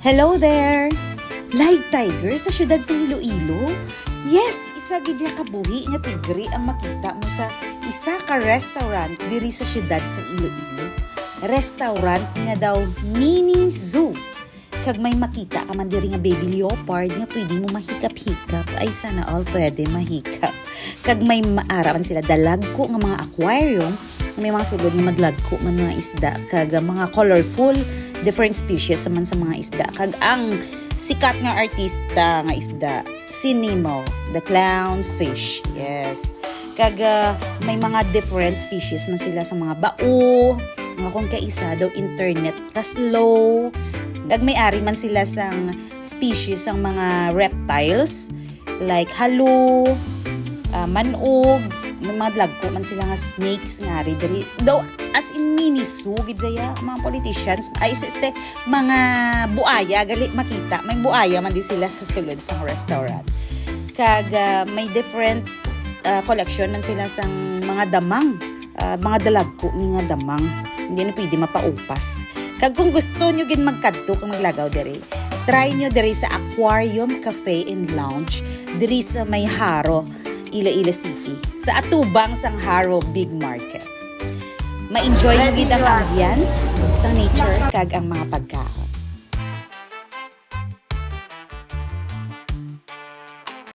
Hello there! Live tiger sa syudad sa Iloilo? Yes, isa gid kabuhi nga tigri ang makita mo sa isa ka restaurant diri sa syudad sa Iloilo. Restaurant nga daw mini zoo. Kag may makita ka man diri nga baby leopard nga pwede mo mahikap-hikap, ay sana all pwede mahikap. Kag may maaraman sila dalagko nga mga aquarium, may mga sulod nga madlagko man mga isda, kag mga colorful different species man sa mga isda. Kag ang sikat nga artista nga isda, si Nemo, the clownfish. Yes. Kag may mga different species man sila sa mga bao, nga kung kaisa daw internet ka slow. Kag may ari man sila sang species sang mga reptiles like halo, manog, may mga dlagko man sila nga snakes nga ri diri. Though as in mini zoo gid saya mga politicians ay este mga buaya gali makita, may buaya man di sila sa sulod sang restaurant. Kag may different collection man sila sang mga damang, mga dalagko ni nga damang. Hindi na pwede mapaupas. Kag kung gusto nyo gin magkadto kung maglagaw diri, try nyo diri sa Aquarium Cafe and Lounge diri sa may Haro, Iloilo City, sa atubang sang Haro Big Market. Ma-enjoy nyo gid ang ambience sang nature kag ang mga pagkaon.